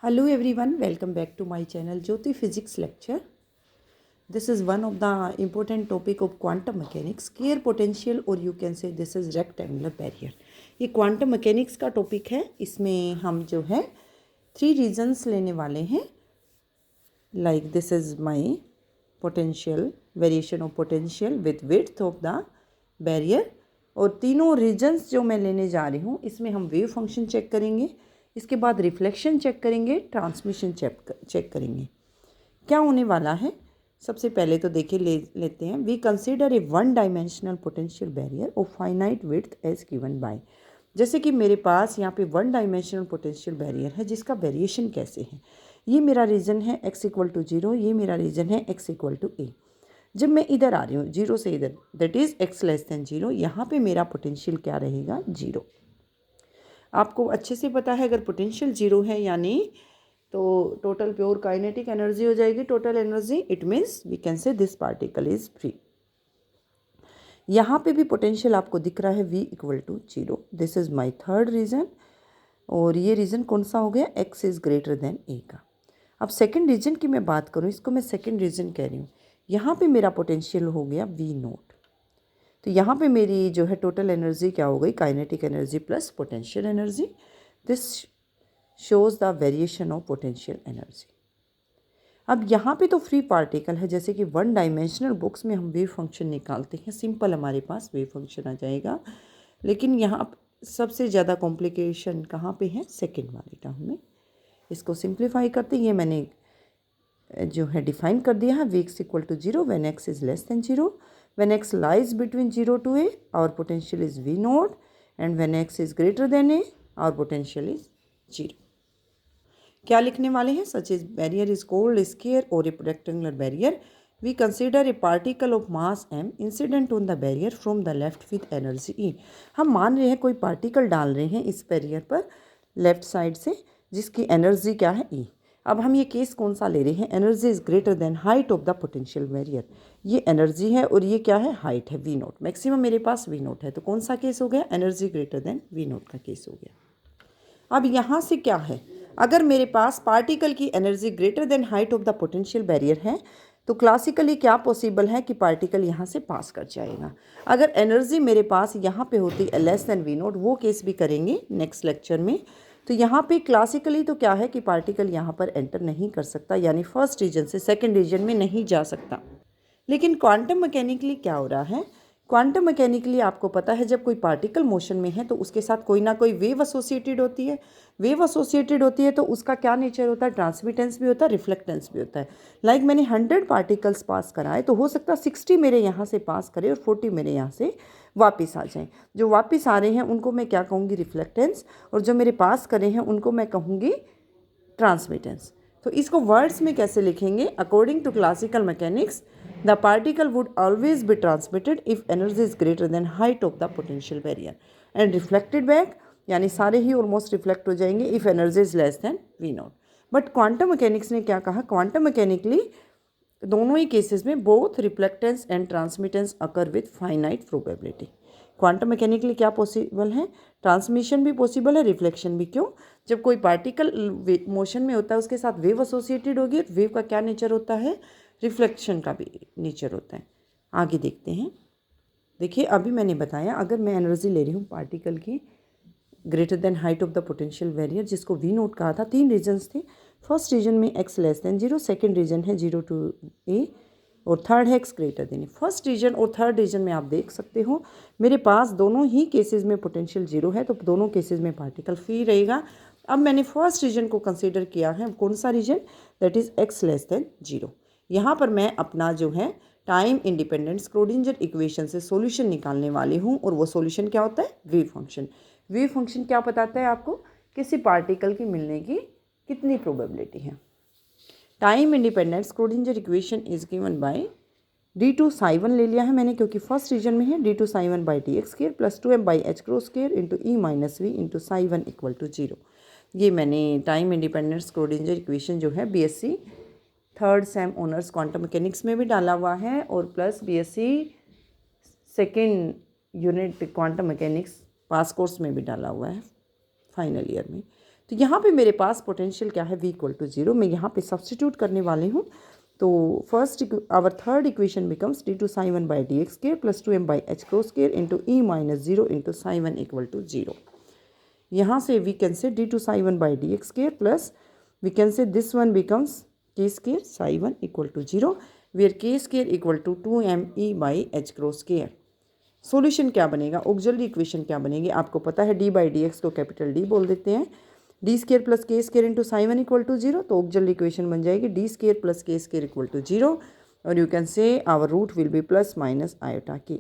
Hello everyone, welcome back to my channel Jyoti Physics Lecture. This is one of the important topic of quantum mechanics, scalar potential, or you can say this is rectangular barrier. ये quantum mechanics का topic है. इसमें हम जो है 3 reasons लेने वाले हैं. Like this is my potential, variation of potential with width of the barrier. और तीनों रीजन्स जो मैं लेने जा रही हूँ इसमें हम वेव फंक्शन चेक करेंगे, इसके बाद रिफ्लेक्शन चेक करेंगे, ट्रांसमिशन चेक करेंगे. क्या होने वाला है सबसे पहले तो देखिए लेते हैं. We consider a one dimensional potential barrier of finite width as given by. जैसे कि मेरे पास यहाँ पे वन डायमेंशनल पोटेंशियल बैरियर है जिसका वेरिएशन कैसे है. ये मेरा रीजन है x=0, ये मेरा रीजन है x=a. जब मैं इधर आ रही हूँ 0 से इधर, दैट इज़ x<0, यहाँ पे मेरा पोटेंशियल क्या रहेगा 0. आपको अच्छे से पता है अगर पोटेंशियल 0 है यानी तो टोटल प्योर काइनेटिक एनर्जी हो जाएगी total energy. It means we can say this particle is free. यहाँ पे भी पोटेंशियल आपको दिख रहा है v=0. This is my third region. और ये रीज़न कौन सा हो गया, x is greater than a का. अब सेकेंड रीजन की मैं बात करूँ, इसको मैं सेकेंड रीजन कह रही हूँ. यहाँ पे मेरा पोटेंशियल हो गया v0. तो यहाँ पे मेरी जो है टोटल एनर्जी क्या हो गई, kinetic energy plus potential energy. This shows the variation of potential energy. अब यहाँ पे तो फ्री पार्टिकल है, जैसे कि वन डायमेंशनल बॉक्स में हम वेव फंक्शन निकालते हैं, सिंपल हमारे पास वेव फंक्शन आ जाएगा. लेकिन यहाँ सबसे ज़्यादा कॉम्प्लिकेशन कहाँ पे है, सेकेंड वाले टर्म में. इसको सिंप्लीफाई करते ये मैंने जो है डिफाइन कर दिया है. v=0 when x is less than 0. When x lies between 0 to a our potential is v0, and when x is greater than a our potential is 0. क्या लिखने वाले हैं, such is barrier is called square और a rectangular barrier. We consider a particle of mass m incident on the barrier from the left with energy e. हम मान रहे हैं कोई पार्टिकल डाल रहे हैं इस बैरियर पर लेफ्ट साइड से जिसकी एनर्जी क्या है e. अब हम ये केस कौन सा ले रहे हैं, energy is greater than height of the potential barrier. ये एनर्जी है और ये क्या है, हाइट है v0. मैक्सिमम मेरे पास v0 है, तो कौन सा केस हो गया, एनर्जी ग्रेटर देन v0 का केस हो गया. अब यहाँ से क्या है, अगर मेरे पास पार्टिकल की energy greater than height of the potential barrier है तो क्लासिकली क्या पॉसिबल है कि पार्टिकल यहाँ से पास कर जाएगा. अगर एनर्जी मेरे पास यहाँ पे होती है लेस देन v0, वो केस भी करेंगे नेक्स्ट लेक्चर में. तो यहाँ पे क्लासिकली तो क्या है कि पार्टिकल यहाँ पर एंटर नहीं कर सकता, यानी फर्स्ट रीजन से सेकंड रीजन में नहीं जा सकता. लेकिन क्वांटम मैकेनिकली क्या हो रहा है, क्वांटम मैकेनिकली आपको पता है जब कोई पार्टिकल मोशन में है तो उसके साथ कोई ना कोई वेव एसोसिएटेड होती है. वेव एसोसिएटेड होती है तो उसका क्या नेचर होता है, ट्रांसमिटेंस भी होता है, रिफ्लेक्टेंस भी होता है. लाइक मैंने 100 पार्टिकल्स पास कराए तो हो सकता है 60 मेरे यहाँ से पास करे और 40 मेरे यहाँ से वापस आ जाएं. जो वापस आ रहे हैं उनको मैं क्या कहूँगी, रिफ्लेक्टेंस, और जो मेरे पास करे हैं उनको मैं कहूँगी ट्रांसमिटेंस. तो इसको वर्ड्स में कैसे लिखेंगे, according to classical mechanics the particle would always be transmitted if energy is greater than height of the potential barrier and reflected back, यानी सारे ही ऑलमोस्ट रिफ्लेक्ट हो जाएंगे if energy is less than v0. But quantum mechanics ने क्या कहा, quantum mechanically दोनों ही केसेस में both reflectance and transmittance occur with finite probability. Quantum mechanically क्या पॉसिबल है, ट्रांसमिशन भी पॉसिबल है, रिफ्लेक्शन भी. क्यों, जब कोई पार्टिकल मोशन में होता है उसके साथ वेव एसोसिएटेड होगी. वेव का क्या नेचर होता है, रिफ्लेक्शन का भी नेचर होता है. आगे देखते हैं. देखिए अभी मैंने बताया अगर मैं एनर्जी ले रही हूँ पार्टिकल की greater than height of the potential barrier जिसको v0 कहा था, 3 रीजन्स थे. फर्स्ट रीजन में x less than 0, second region है 0 to a, और थर्ड है x greater than. First region और थर्ड रीजन में आप देख सकते हो मेरे पास दोनों ही केसेस में पोटेंशियल 0 है, तो दोनों केसेस में पार्टिकल फ्री रहेगा. अब मैंने फर्स्ट रीजन को कंसीडर किया है, कौन सा region, that is x less than 0. यहाँ पर मैं अपना जो है टाइम इंडिपेंडेंट स्क्रोडिंजर इक्वेशन से सॉल्यूशन निकालने वाली हूँ, और वो सॉल्यूशन क्या होता है, वेव फंक्शन. वेव फंक्शन क्या बताता है आपको, किसी पार्टिकल की मिलने की कितनी प्रोबेबिलिटी है. Time independent Schrödinger equation is given bye d2 psi1 ले लिया है मैंने क्योंकि फर्स्ट रीजन में है, d2 psi1 by dx square plus 2m by h cross square into e minus V into psi1=0. ये मैंने टाइम इंडिपेंडेंट स्क्रोडिंजर इक्वेशन जो है BSc third sem honours quantum mechanics में भी डाला हुआ है और plus BSc second unit quantum mechanics pass course में भी डाला हुआ है फाइनल ईयर में. तो यहाँ पे मेरे पास पोटेंशियल क्या है, v इक्वल टू 0। मैं यहाँ पे सब्सटीट्यूट करने वाली हूँ। तो first our third equation becomes d two psi one by D x square plus 2m/h cross square into E minus 0 into psi one equal to 0। यहाँ से we can say d two psi one by D x square plus we can say this one becomes k square psi one equal to 0 where k square equal to 2me/h cross square. Solution क्या बनेगा, auxiliary equation क्या बनेगी, आपको पता है D by D x को capital D बोल देते हैं, D square plus K square into psi one equal to 0। तो ऑक्सिलरी इक्वेशन बन जाएगी D square plus K square equal to 0 और you can say our root will be plus minus iota K.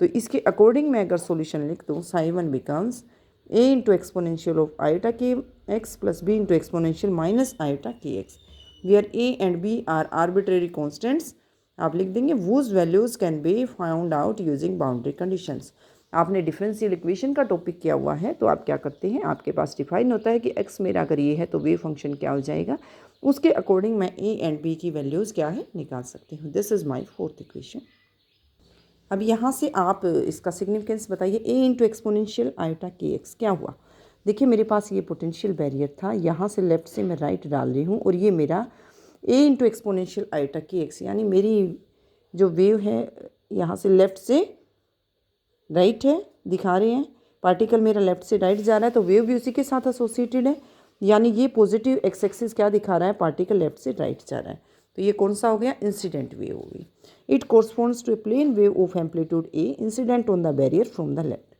तो इसके according मैं अगर solution लिख दूँ, psi one becomes a into exponential of iota के x plus b into exponential minus iota के x where a and b are arbitrary constants. आप लिख देंगे whose values can be found out using boundary conditions. आपने differential equation का topic किया हुआ है, तो आप क्या करते हैं, आपके पास डिफाइन होता है कि x मेरा अगर ये है तो वेव फंक्शन क्या हो जाएगा, उसके अकॉर्डिंग मैं a एंड b की वैल्यूज़ क्या है निकाल सकती हूँ। This is my fourth equation. अब यहाँ से आप इसका सिग्निफिकेंस बताइए, a इंटू एक्सपोनेंशियल आयोटा के एक्स क्या हुआ। देखिए मेरे पास ये पोटेंशियल बैरियर था, यहाँ से लेफ्ट से मैं राइट डाल रही हूँ और ये मेरा a इंटू एक्सपोनेंशियल आयोटा के एक्स, यानी मेरी जो वेव है यहाँ से लेफ़्ट से राइट है, दिखा रहे हैं पार्टिकल मेरा लेफ़्ट से राइट जा रहा है, तो वेव भी उसी के साथ एसोसिएटेड है, यानी ये पॉजिटिव एक्स एक्सिस क्या दिखा रहा है, पार्टिकल लेफ़्ट से राइट जा रहा है। तो ये कौन सा हो गया, इंसिडेंट वेव हो गई। It corresponds to a plane wave of amplitude A incident on the barrier from the left.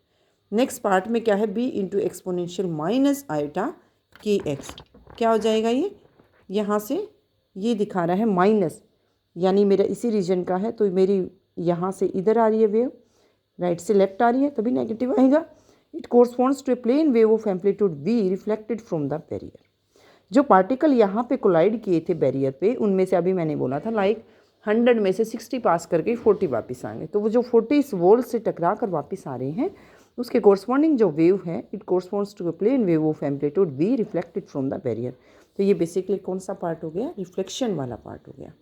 Next part में क्या है, B into exponential minus iota के एक्स क्या हो जाएगा, ये यहाँ से ये दिखा रहा है माइनस, यानी मेरा इसी रीजन का है, तो मेरी यहाँ से इधर आ रही है वेव, राइट से लेफ्ट आ रही है, तभी नेगेटिव आएगा। It corresponds to a plane wave of amplitude V reflected from the barrier. जो पार्टिकल यहाँ पे कोलाइड किए थे बैरियर पे, उनमें से अभी मैंने बोला था लाइक 100 में से 60 पास करके 40 वापस आएंगे, तो वो जो 40 इस वॉल से टकरा कर वापस आ रहे हैं, उसके कोरस्पॉन्डिंग जो वेव है, it corresponds to a plane wave of amplitude V reflected from the barrier. तो ये बेसिकली कौन सा पार्ट हो गया, रिफ्लेक्शन वाला पार्ट हो गया।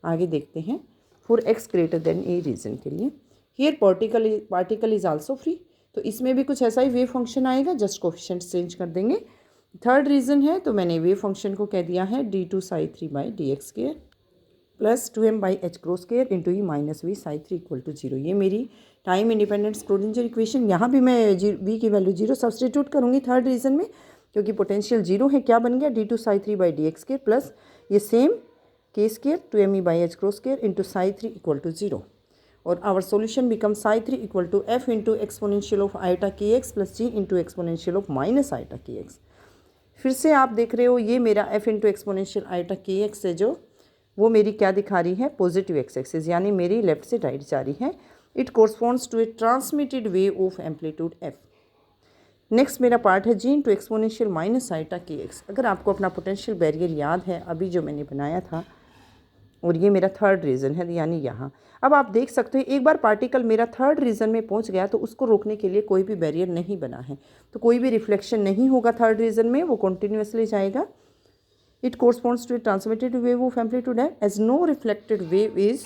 आगे देखते हैं, for X greater than A region के लिए here particle is also free, तो इसमें भी कुछ ऐसा ही वेव फंक्शन आएगा, जस्ट कोफिशिएंट्स चेंज कर देंगे। थर्ड रीजन है, तो मैंने वेव फंक्शन को कह दिया है D two psi three by D x square plus 2m/h cross square into E minus V psi three equal to 0। ये मेरी टाइम इंडिपेंडेंट स्क्रोडिंजर इक्वेशन, यहाँ भी मैं v की वैल्यू 0 सब्सटीट्यूट करूँगी थर्ड रीजन में, क्योंकि पोटेंशियल 0 है। क्या बन गया, d two psi three by D x square plus ये same k square 2me/h cross square into psi three equal to 0 और our solution become psi three equal to f into exponential of iota के x plus g into exponential of minus iota के x. फिर से आप देख रहे हो, ये मेरा f इंटू एक्सपोनेंशियल आयोटा के एक्स है, जो वो मेरी क्या दिखा रही है, पॉजिटिव एक्स एक्सिस, यानी मेरी लेफ्ट से राइट जा रही है। It corresponds to a transmitted wave of amplitude f। Next मेरा पार्ट है g into exponential minus iota के एक्स। अगर आपको अपना पोटेंशियल बैरियर याद है अभी जो मैंने बनाया था, और ये मेरा थर्ड रीजन है, यानी यहाँ अब आप देख सकते हो एक बार पार्टिकल मेरा थर्ड रीजन में पहुँच गया तो उसको रोकने के लिए कोई भी बैरियर नहीं बना है, तो कोई भी रिफ्लेक्शन नहीं होगा थर्ड रीजन में, वो कॉन्टिन्यूसली जाएगा। It corresponds to a transmitted wave of amplitude है, as no reflected wave is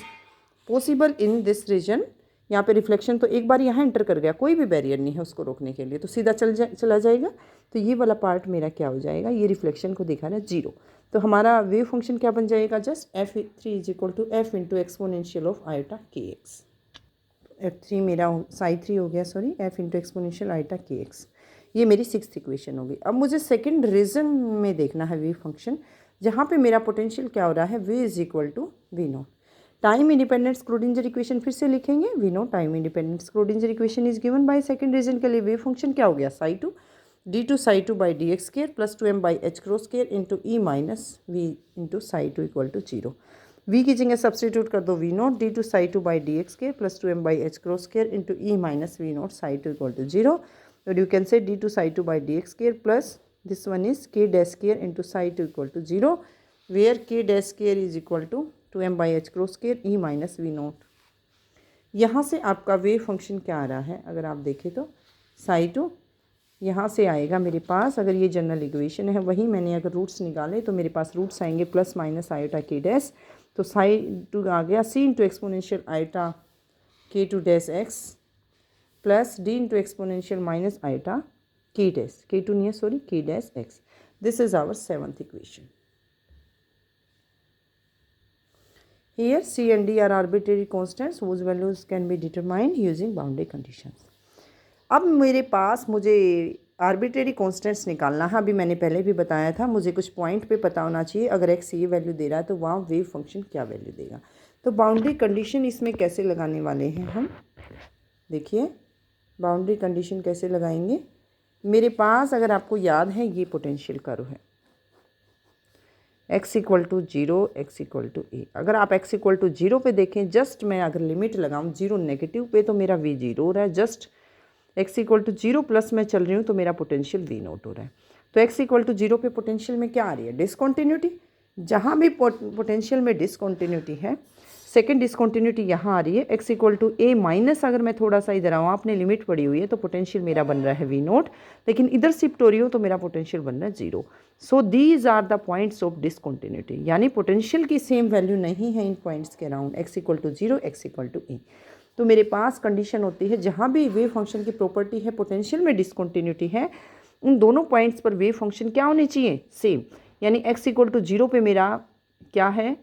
possible in this region. यहाँ पे रिफ्लेक्शन तो एक बार यहाँ एंटर कर गया, कोई भी बैरियर नहीं है उसको रोकने के लिए, तो सीधा चला जाएगा। तो ये वाला पार्ट मेरा क्या हो जाएगा, ये रिफ्लेक्शन को दिखा रहा है 0। तो हमारा वेव फंक्शन क्या बन जाएगा, just f3 is equal to f into exponential of iota के एक्स। f3 मेरा साई थ्री हो गया, sorry f into exponential iota के एक्स। ये मेरी सिक्स्थ इक्वेशन होगी। अब मुझे सेकंड रीजन में देखना है वेव फंक्शन, जहाँ पे मेरा पोटेंशियल क्या हो रहा है, v is equal to V naught. Time independent Schrödinger equation फिर से लिखेंगे, we know time independent Schrödinger equation is given by second region के लिए वेव फंक्शन क्या हो गया, psi two D two psi two by D x square plus 2m/h cross square into E minus V into psi two equal to 0। V की जगह substitute कर दो V naught D two psi two by D x square plus 2m/h cross square into E minus v not psi two equal to 0। और you can say d two psi two by D x square plus this one is k dash square into psi two equal to 0 where k dash square is equal to 2m/h cross square e minus v not. यहाँ से आपका wave function क्या आ रहा है, अगर आप देखें तो साई टू यहाँ से आएगा मेरे पास, अगर ये जनरल इक्वेशन है वही मैंने अगर रूट्स निकाले तो मेरे पास रूट्स आएंगे प्लस माइनस आयोटा के डैश, तो साई टू आ गया c into exponential iota K two dash X plus d into exponential minus iota के डैश, के टू नहीं है sorry, K dash X. This is our seventh equation. Here C and D are arbitrary constants whose values can be determined using boundary conditions. अब मेरे पास मुझे arbitrary constants निकालना है. अभी मैंने पहले भी बताया था, मुझे कुछ पॉइंट पे पता होना चाहिए. अगर x ये वैल्यू दे रहा है तो वहाँ वेव फंक्शन क्या वैल्यू देगा. तो बाउंड्री कंडीशन इसमें कैसे लगाने वाले हैं हम, देखिए बाउंड्री कंडीशन कैसे लगाएंगे. मेरे पास अगर आपको याद है ये पोटेंशियल कर्व है, x equal to 0, x equal to a. अगर आप x इक्वल टू 0 पे देखें, जस्ट मैं अगर लिमिट लगाऊं 0 नेगेटिव पे तो मेरा v 0 हो रहा है. Just x equal to 0 plus मैं चल रही हूँ तो मेरा पोटेंशियल v नोट हो रहा है. तो x इक्वल टू 0 पे पोटेंशियल में क्या आ रही है, डिसकॉन्टिन्यूटी. जहाँ भी पोटेंशियल में डिसकॉन्टिन्यूटी है, सेकेंड डिसकॉन्टिन्यूटी यहाँ आ रही है. x equal to A minus अगर मैं थोड़ा सा इधर आऊँ, आपने लिमिट पड़ी हुई है तो पोटेंशियल मेरा बन रहा है वी नोट, लेकिन इधर शिफ्ट हो रही हो तो मेरा पोटेंशियल बन रहा है 0. So these are the points of discontinuity, यानी पोटेंशियल की सेम वैल्यू नहीं है इन पॉइंट्स के around, x equal to 0, x equal to a. तो मेरे पास कंडीशन होती है जहाँ भी वेव फंक्शन की प्रॉपर्टी है पोटेंशियल में डिसकॉन्टिन्यूटी है, उन दोनों पॉइंट्स पर वेव फंक्शन क्या होनी चाहिए, सेम. यानी x इक्वल टू 0 पे मेरा क्या है,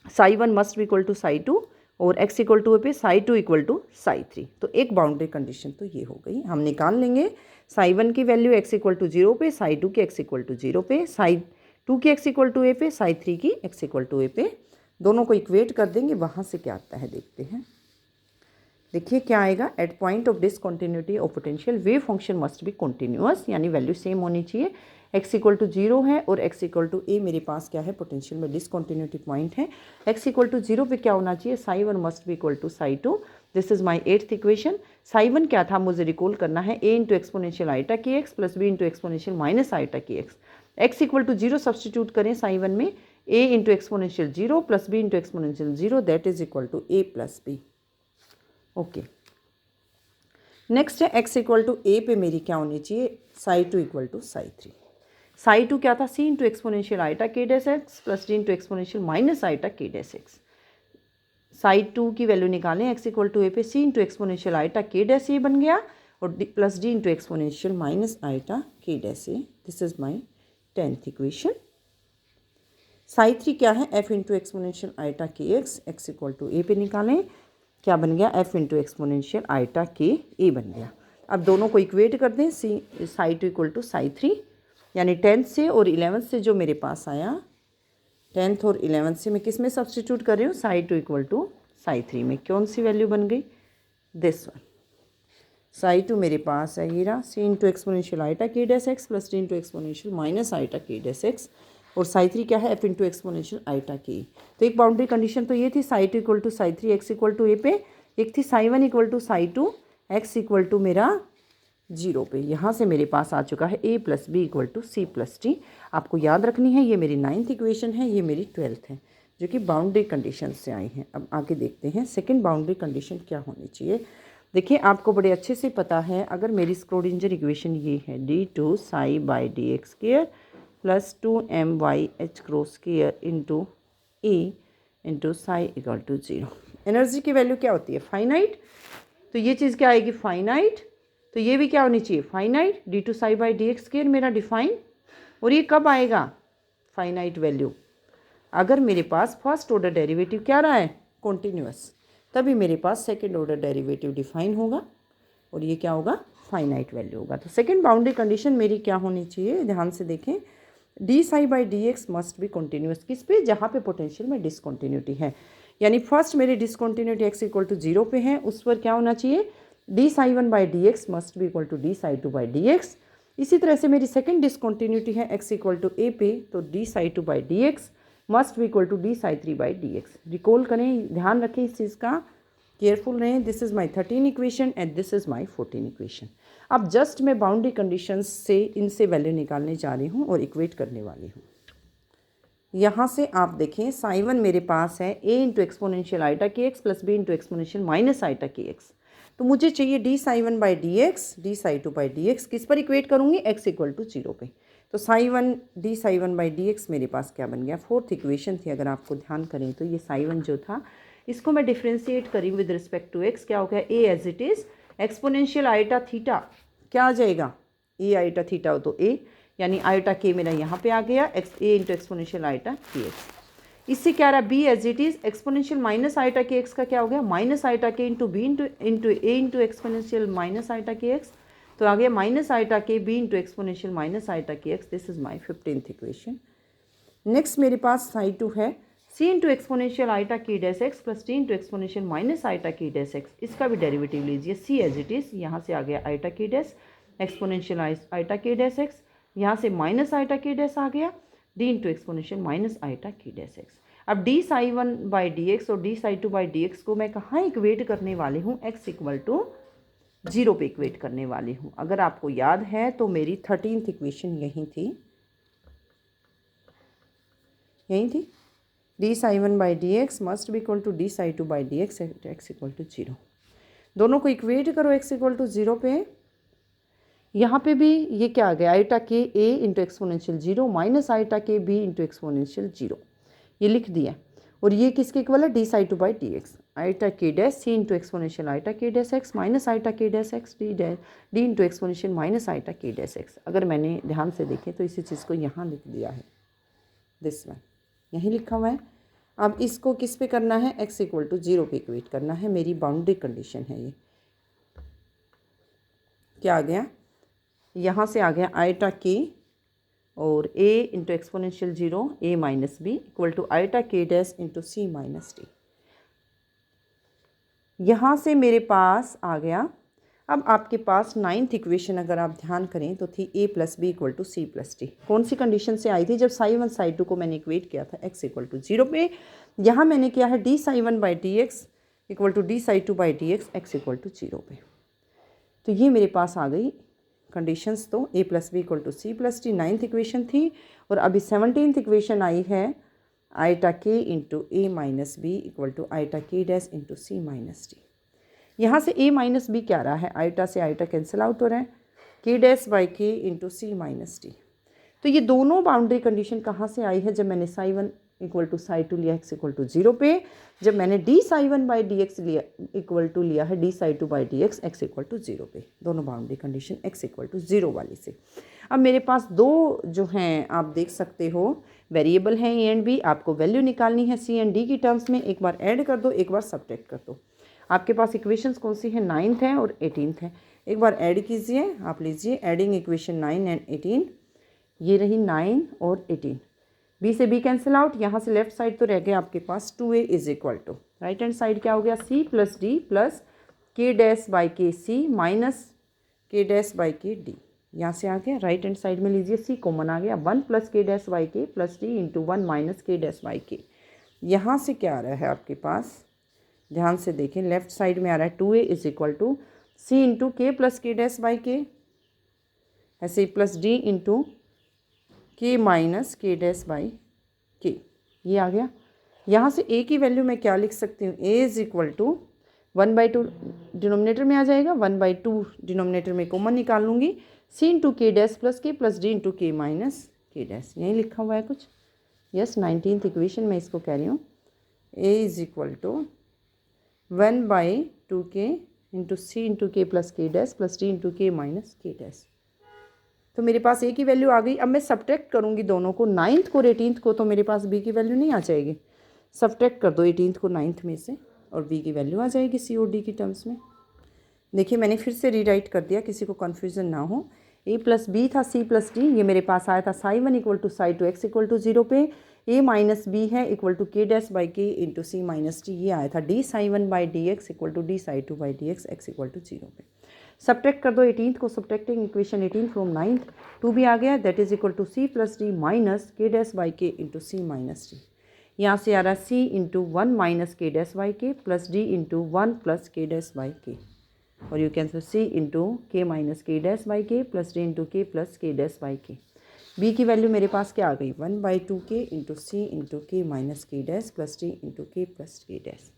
साई 1 मस्ट भी इक्वल टू साई 2, और x इक्वल टू पे साई 2 इक्वल टू साई 3. तो एक बाउंड्री कंडीशन तो ये हो गई. हम निकाल लेंगे साई 1 की वैल्यू x इक्वल टू 0 पे, साई 2 की x इक्वल टू 0 पे, साई 2 की x इक्वल टू ए पे, साई 3 की x इक्वल टू ए पे. दोनों को इक्वेट कर देंगे, वहाँ से क्या आता है देखते हैं. देखिए क्या आएगा, at point of discontinuity of potential wave function must be continuous, यानी वैल्यू सेम होनी चाहिए. x इक्वल टू 0 है और x इक्वल टू ए मेरे पास क्या है, पोटेंशियल में डिसकॉन्टिन्यूटी पॉइंट है. x इक्वल टू 0 पे क्या होना चाहिए, psi 1 must be equal to psi 2. This is my 8th equation. Psi 1 क्या था, मुझे रिकॉल करना है, a इंटू एक्सपोनेंशियल आइटा की x plus b into exponential minus iota की x. x equal to 0 substitute करें साई 1 में, a into exponential 0 plus b into exponential 0, that is equal to a plus B. Okay, next है x equal to ए पे मेरी क्या होनी चाहिए, psi 2 equal to psi 3. Psi 2 क्या था, c इंटू एक्सपोनेंशियल आइटा के dash X plus D into exponential minus iota के डैश एक्स. साई 2 की वैल्यू निकालें, x इक्वल टू ए पे c इंटू एक्सपोनेंशियल आइटा के डैश ए बन गया और plus D into exponential minus iota के dash a. This is my 10th equation. Psi 3 क्या है, f into exponential iota k x, x equal to ए पे निकालें, क्या बन गया, f इंटू एक्सपोनेंशियल आइटा के ए बन गया. अब दोनों को इक्वेट कर दें, साई 2 इक्वल टू साई 3, यानी 10th से और 11th से जो मेरे पास आया, 10th और 11th से मैं किस में सब्सटीट्यूट कर रही हूँ, साई 2 इक्वल टू साई 3 में. कौन सी वैल्यू बन गई, दिस वन. साई 2 मेरे पास है ये रहा, c इंटू एक्सपोनेंशियल आइटा के dash X plus D into exponential minus iota के डैश एक्स, और साई 3 क्या है, f इंटू एक्सपोनेंशियल आइटा के. तो एक बाउंड्री कंडीशन तो ये थी, psi 2 equal to psi 3, x equal to ए पे. एक थी psi 1 equal to psi 2, x equal to मेरा 0 पे. यहाँ से मेरे पास आ चुका है a plus B equal to C plus T. आपको याद रखनी है, ये मेरी 9th इक्वेशन है, ये मेरी 12th है, जो कि बाउंड्री कंडीशन से आई हैं. अब आगे देखते हैं सेकंड बाउंड्री कंडीशन क्या होनी चाहिए. देखिए आपको बड़े अच्छे से पता है, अगर मेरी स्क्रोडिंजर इक्वेशन ये है, d2 psi by D X square plus 2my(h cross square into A into psi equal to 0. Energy की वैल्यू क्या होती है, फाइनाइट. तो ये चीज़ क्या आएगी, फाइनाइट. तो ये भी क्या होनी चाहिए, finite. d2 psi by D X square मेरा डिफाइन, और ये कब आएगा, फाइनाइट वैल्यू, अगर मेरे पास फर्स्ट ऑर्डर डेरिवेटिव क्या रहा है, कॉन्टिन्यूअस, तभी मेरे पास सेकेंड ऑर्डर डेरिवेटिव डिफाइन होगा और ये क्या होगा, फाइनाइट वैल्यू होगा. तो सेकेंड बाउंड्री कंडीशन मेरी क्या होनी चाहिए, ध्यान से देखें, D Sai by D X must be continuous. किस पे, जहाँ पे पोटेंशियल में डिसकॉन्टिन्यूटी है. यानी फर्स्ट मेरी डिसकॉन्टिन्यूटी x इक्वल टू 0 पे है, उस पर क्या होना चाहिए, D psi 1 by D X must be equal to D psi 2 by D X. इसी तरह से मेरी सेकेंड डिसकॉन्टिन्यूटी है x इक्वल टू ए पे, तो D psi 2 by D X must be equal to D psi 3 by D X. Recall करें, ध्यान रखें इस चीज़ का, केयरफुल रहें. This is my 13 equation and this is my 14 equation. अब जस्ट मैं बाउंड्री कंडीशंस से इनसे वैल्यू निकालने जा रही हूँ और इक्वेट करने वाली हूँ. यहाँ से आप देखें, साई 1 मेरे पास है a इंटू एक्सपोनेंशियल आइटा की x plus b into exponential minus iota की एक्स. तो मुझे चाहिए D psi 1 by D X, D psi 2 by D X. किस पर इक्वेट करूँगी, x इक्वल टू 0 पे. तो Sai 1 D psi 1 by D x मेरे पास क्या बन गया, 4th इक्वेशन थी. अगर आपको ध्यान करें तो ये साई 1 जो था, इसको मैं डिफ्रेंशिएट करी विद रिस्पेक्ट टू x, क्या हो गया, a as it is exponential iota theta क्या आ जाएगा, a आइटा थीटा हो तो a यानी आयोटा के मेरा यहाँ पे आ गया, x a into exponential iota के एक्स। इससे क्या रहा, b as it is exponential minus iota के एक्स का क्या हो गया, minus iota k into b into ए इंटू एक्सपोनेंशियल माइनस आयोटा के एक्स, तो आ गया minus iota k b into exponential minus iota के x. This is my 15th equation. Next मेरे पास साइड 2 है सी इंटू एक्सपोनेंशियल आयोटा के dash X plus T into exponential minus iota के डैश एक्स। इसका भी डेरिवेटिव लीजिए, सी as it is, यहाँ से आ गया आयोटा के डैश एक्सपोनेंशियल आयोटा के डैश एक्स, यहाँ से माइनस आयोटा के डैश आ गया d into exponential minus iota के डैश एक्स। अब d psi 1 by D x और d psi 2 by D x को मैं कहाँ इक्वेट करने वाली हूँ, एक्स इक्वल टू 0 पे इक्वेट करने वाली हूँ। अगर आपको याद है तो मेरी 13th इक्वेशन यहीं थी, यहीं थी, D psi 1 by D X must be equal to D psi 2 by D X at X equal to 0। दोनों को इक्वेट करो एक्स इक्वल टू 0 पे। यहाँ पे भी ये क्या आ गया, आयोटा के ए into exponential 0 minus iota k b into exponential 0, ये लिख दिया। और ये किसके इक्वल है, d psi 2 by D x, iota के dash C into exponential iota के डैश एक्स माइनस आयोटा के dash x D into exponential minus iota के डैश एक्स। अगर मैंने ध्यान से देखें तो इसी चीज़ को यहाँ लिख दिया है, दिस वन यहीं लिखा हुआ है। अब इसको किस पे करना है, एक्स इक्वल टू 0 पे इक्वेट करना है। मेरी बाउंड्री कंडीशन है ये, क्या आ गया, यहाँ से आ गया आयोटा के और a into exponential 0 a minus b equal to iota के dash into c minus d. यहाँ से मेरे पास आ गया। अब आपके पास 9th इक्वेशन अगर आप ध्यान करें तो थी a plus B equal to C plus d. कौन सी कंडीशन से आई थी, जब साई 1 साई 2 को मैंने इक्वेट किया था x इक्वल टू 0 पे। यहाँ मैंने किया है d psi 1 by D x equal to D psi 2 by D x x equal to 0 पे। तो ये मेरे पास आ गई कंडीशंस। तो a plus B equal to C plus d 9th equation थी। और अभी 17th इक्वेशन आई है iota k into a minus b equal to iota के dash into c minus d. यहाँ से a माइनस बी क्या रहा है, आयोटा से आयोटा कैंसिल आउट हो रहा है, के dash by k into c minus D. तो ये दोनों बाउंड्री कंडीशन कहाँ से आई है, जब मैंने साई 1 इक्वल टू साई 2 लिया एक्स इक्वल टू 0 पे, जब मैंने d psi 1 by D x लिया इक्वल टू लिया है d psi 2 by D x x equal to 0 पे। दोनों boundary condition x equal to 0 वाली से। अब मेरे पास दो जो हैं आप देख सकते हो वेरिएबल हैं ए एंड बी, आपको वैल्यू निकालनी है सी एंड डी की टर्म्स में। एक बार ऐड कर दो, एक बार सब्ट्रैक्ट कर दो। आपके पास इक्वेशंस कौन सी हैं, 9th है और 18th है। एक बार ऐड कीजिए, आप लीजिए एडिंग इक्वेशन 9 एंड 18, ये रही 9 और 18, बी से बी कैंसिल आउट, यहाँ से लेफ्ट साइड तो रह गया आपके पास 2a is equal to right hand side क्या हो गया, c plus d plus k dash by k c minus k dash by k d. यहाँ से आ गया राइट हैंड साइड में लीजिए c कॉमन आ गया 1 plus k dash by k plus D into 1 minus k dash by के। यहाँ से क्या आ रहा है आपके पास, ध्यान से देखें, लेफ्ट साइड में आ रहा है 2a is equal to c into k plus k dash by k, ऐसे ही plus D into k minus k dash by k, ये आ गया। यहाँ से a की वैल्यू मैं क्या लिख सकती हूँ, a is equal to 1/2 denominator में आ जाएगा, 1/2 डिनोमिनेटर में कॉमन निकाल लूँगी, c इंटू के डैश प्लस के plus D into k minus k dash. यहीं लिखा हुआ है कुछ, यस 19th इक्वेशन में इसको कह रही हूँ। a इज इक्वल टू 1/2 के इंटू सी into k plus k dash plus D into k minus k dash. तो मेरे पास a की वैल्यू आ गई। अब मैं सब्ट्रैक्ट करूँगी दोनों को, 9th को और 18th को, तो मेरे पास b की वैल्यू नहीं आ जाएगी। सब्ट्रैक्ट कर दो 18th को 9th में से और b की वैल्यू आ जाएगी c और d की टर्म्स में। देखिए मैंने फिर से रीराइट कर दिया, किसी को कन्फ्यूज़न ना हो। a प्लस बी था c प्लस डी, ये मेरे पास आया था psi 1 equal to psi 2 x equal to 0 पे, a माइनस बी है equal to k dash by k into c minus d, ये आया था d psi 1 by D x equal to D psi 2 by D x x equal to 0 पे। Subtract कर दो 18th को, subtracting equation 18 from 9th, 2 भी आ गया, that is equal to C plus d minus k dash by k into c minus d. यहाँ से आ रहा है c into 1 minus k dash by k plus D into 1 plus k dash by k, और you can say c into k minus k dash by k plus D into k plus k dash by k. B की value मेरे पास क्या आ गई, 1/2 के into C into k minus k dash plus D into k plus k dash.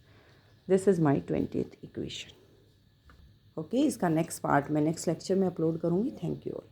This is my 20th equation. Okay, इसका next part मैं next lecture में upload करूँगी। Thank you all.